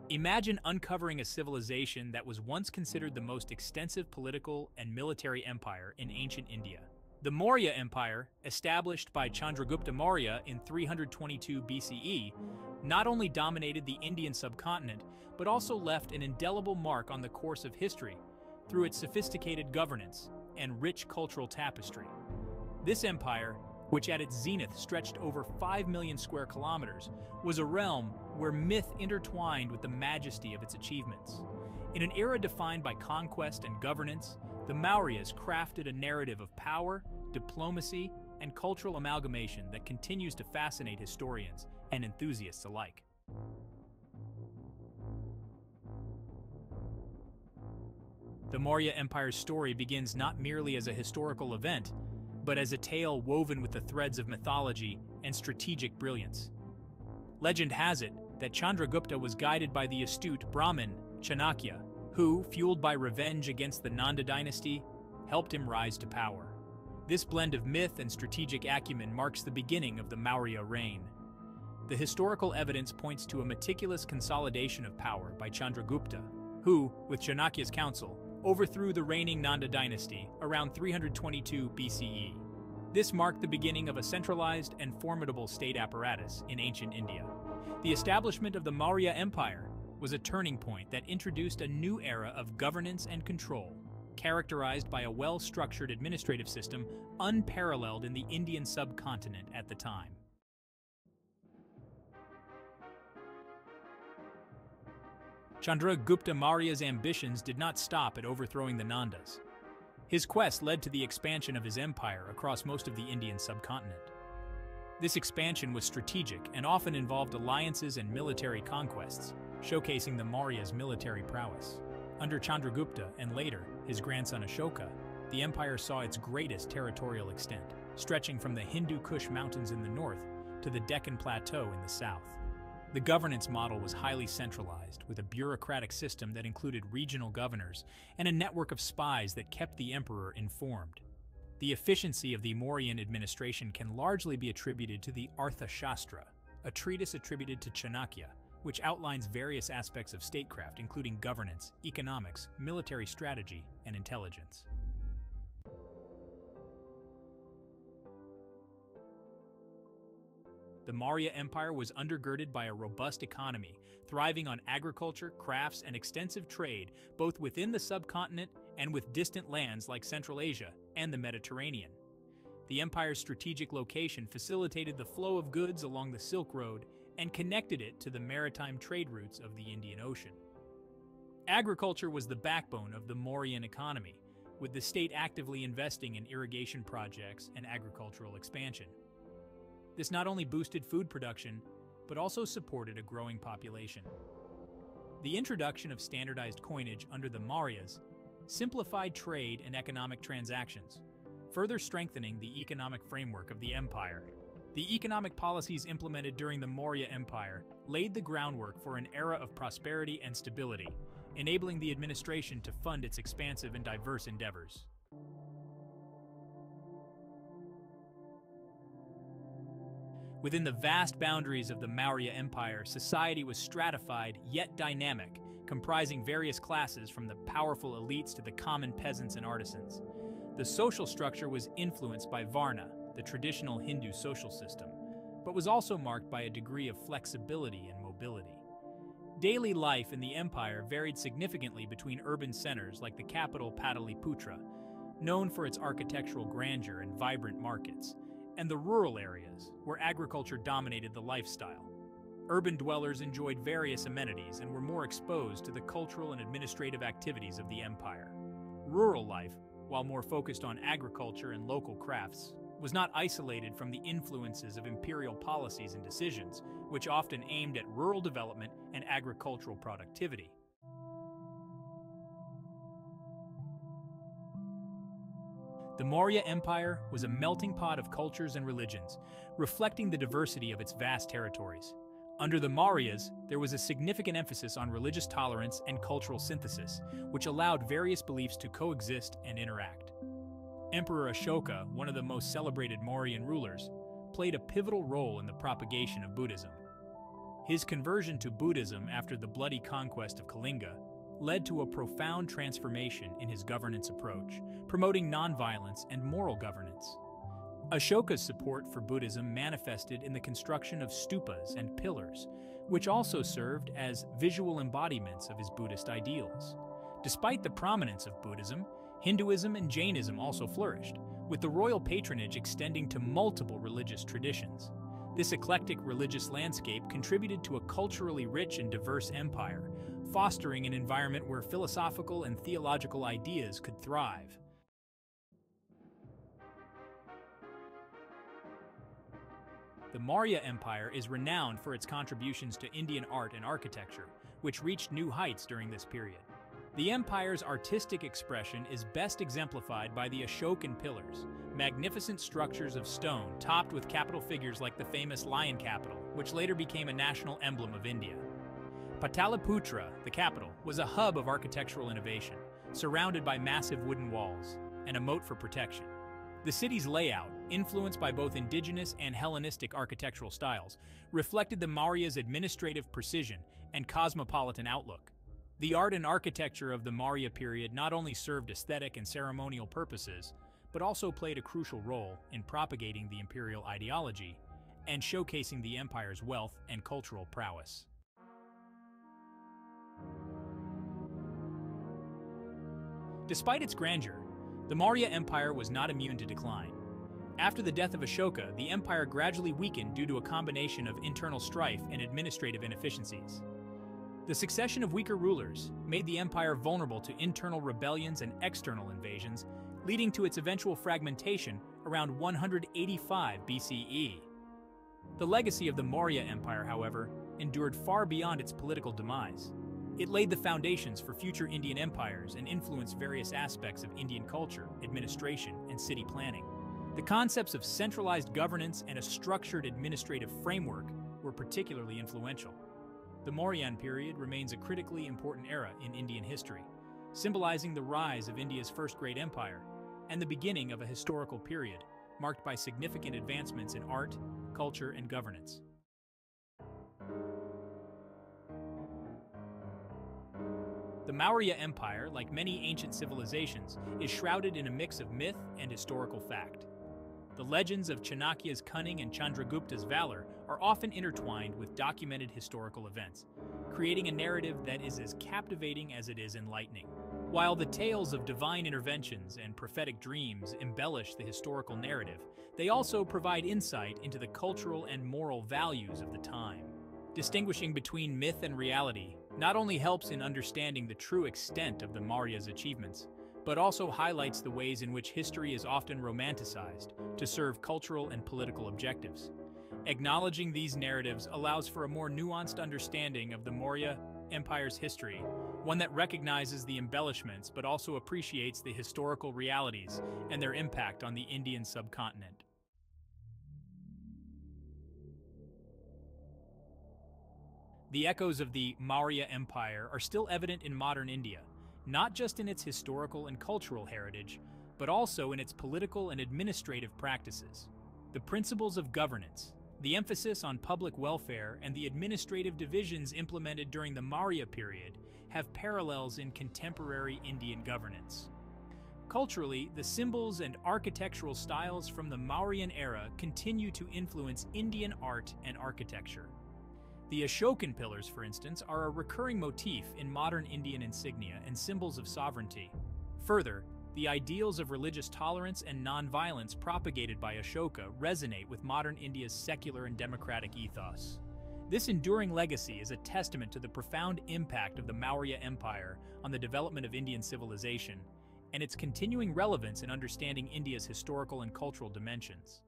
Imagine uncovering a civilization that was once considered the most extensive political and military empire in ancient India. The Maurya Empire, established by Chandragupta Maurya in 322 BCE, not only dominated the Indian subcontinent, but also left an indelible mark on the course of history through its sophisticated governance and rich cultural tapestry. This empire, which at its zenith stretched over 5 million square kilometers, was a realm where myth intertwined with the majesty of its achievements. In an era defined by conquest and governance, the Mauryas crafted a narrative of power, diplomacy, and cultural amalgamation that continues to fascinate historians and enthusiasts alike. The Maurya Empire's story begins not merely as a historical event, but as a tale woven with the threads of mythology and strategic brilliance. Legend has it that Chandragupta was guided by the astute Brahmin Chanakya, who, fueled by revenge against the Nanda dynasty, helped him rise to power. This blend of myth and strategic acumen marks the beginning of the Maurya reign. The historical evidence points to a meticulous consolidation of power by Chandragupta, who, with Chanakya's counsel, overthrew the reigning Nanda dynasty around 322 BCE. This marked the beginning of a centralized and formidable state apparatus in ancient India. The establishment of the Maurya Empire was a turning point that introduced a new era of governance and control, characterized by a well-structured administrative system unparalleled in the Indian subcontinent at the time. Chandragupta Maurya's ambitions did not stop at overthrowing the Nandas. His quest led to the expansion of his empire across most of the Indian subcontinent. This expansion was strategic and often involved alliances and military conquests, showcasing the Maurya's military prowess. Under Chandragupta and later his grandson Ashoka, the empire saw its greatest territorial extent, stretching from the Hindu Kush mountains in the north to the Deccan Plateau in the south. The governance model was highly centralized, with a bureaucratic system that included regional governors and a network of spies that kept the emperor informed. The efficiency of the Mauryan administration can largely be attributed to the Arthashastra, a treatise attributed to Chanakya, which outlines various aspects of statecraft including governance, economics, military strategy, and intelligence. The Maurya Empire was undergirded by a robust economy, thriving on agriculture, crafts, and extensive trade, both within the subcontinent and with distant lands like Central Asia and the Mediterranean. The empire's strategic location facilitated the flow of goods along the Silk Road and connected it to the maritime trade routes of the Indian Ocean. Agriculture was the backbone of the Mauryan economy, with the state actively investing in irrigation projects and agricultural expansion. This not only boosted food production, but also supported a growing population. The introduction of standardized coinage under the Mauryas simplified trade and economic transactions, further strengthening the economic framework of the empire. The economic policies implemented during the Maurya Empire laid the groundwork for an era of prosperity and stability, enabling the administration to fund its expansive and diverse endeavors. Within the vast boundaries of the Maurya Empire, society was stratified yet dynamic, comprising various classes from the powerful elites to the common peasants and artisans. The social structure was influenced by Varna, the traditional Hindu social system, but was also marked by a degree of flexibility and mobility. Daily life in the empire varied significantly between urban centers like the capital Pataliputra, known for its architectural grandeur and vibrant markets, and the rural areas, where agriculture dominated the lifestyle. Urban dwellers enjoyed various amenities and were more exposed to the cultural and administrative activities of the empire. Rural life, while more focused on agriculture and local crafts, was not isolated from the influences of imperial policies and decisions, which often aimed at rural development and agricultural productivity. The Maurya Empire was a melting pot of cultures and religions, reflecting the diversity of its vast territories. Under the Mauryas, there was a significant emphasis on religious tolerance and cultural synthesis, which allowed various beliefs to coexist and interact. Emperor Ashoka, one of the most celebrated Mauryan rulers, played a pivotal role in the propagation of Buddhism. His conversion to Buddhism after the bloody conquest of Kalinga led to a profound transformation in his governance approach, promoting nonviolence and moral governance. Ashoka's support for Buddhism manifested in the construction of stupas and pillars, which also served as visual embodiments of his Buddhist ideals. Despite the prominence of Buddhism, Hinduism and Jainism also flourished, with the royal patronage extending to multiple religious traditions. This eclectic religious landscape contributed to a culturally rich and diverse empire, fostering an environment where philosophical and theological ideas could thrive. The Maurya Empire is renowned for its contributions to Indian art and architecture, which reached new heights during this period. The empire's artistic expression is best exemplified by the Ashokan pillars, magnificent structures of stone topped with capital figures like the famous lion capital, which later became a national emblem of India. Pataliputra, the capital, was a hub of architectural innovation, surrounded by massive wooden walls and a moat for protection. The city's layout, influenced by both indigenous and Hellenistic architectural styles, reflected the Maurya's administrative precision and cosmopolitan outlook. The art and architecture of the Maurya period not only served aesthetic and ceremonial purposes, but also played a crucial role in propagating the imperial ideology and showcasing the empire's wealth and cultural prowess. Despite its grandeur, the Maurya Empire was not immune to decline. After the death of Ashoka, the empire gradually weakened due to a combination of internal strife and administrative inefficiencies. The succession of weaker rulers made the empire vulnerable to internal rebellions and external invasions, leading to its eventual fragmentation around 185 BCE. The legacy of the Maurya Empire, however, endured far beyond its political demise. It laid the foundations for future Indian empires and influenced various aspects of Indian culture, administration, and city planning. The concepts of centralized governance and a structured administrative framework were particularly influential. The Mauryan period remains a critically important era in Indian history, symbolizing the rise of India's first great empire and the beginning of a historical period marked by significant advancements in art, culture, and governance. The Maurya Empire, like many ancient civilizations, is shrouded in a mix of myth and historical fact. The legends of Chanakya's cunning and Chandragupta's valor are often intertwined with documented historical events, creating a narrative that is as captivating as it is enlightening. While the tales of divine interventions and prophetic dreams embellish the historical narrative, they also provide insight into the cultural and moral values of the time. Distinguishing between myth and reality not only helps in understanding the true extent of the Maurya's achievements, but also highlights the ways in which history is often romanticized to serve cultural and political objectives. Acknowledging these narratives allows for a more nuanced understanding of the Maurya Empire's history, one that recognizes the embellishments but also appreciates the historical realities and their impact on the Indian subcontinent. The echoes of the Maurya Empire are still evident in modern India, not just in its historical and cultural heritage, but also in its political and administrative practices. The principles of governance, the emphasis on public welfare, and the administrative divisions implemented during the Maurya period have parallels in contemporary Indian governance. Culturally, the symbols and architectural styles from the Mauryan era continue to influence Indian art and architecture. The Ashokan pillars, for instance, are a recurring motif in modern Indian insignia and symbols of sovereignty. Further, the ideals of religious tolerance and nonviolence propagated by Ashoka resonate with modern India's secular and democratic ethos. This enduring legacy is a testament to the profound impact of the Maurya Empire on the development of Indian civilization and its continuing relevance in understanding India's historical and cultural dimensions.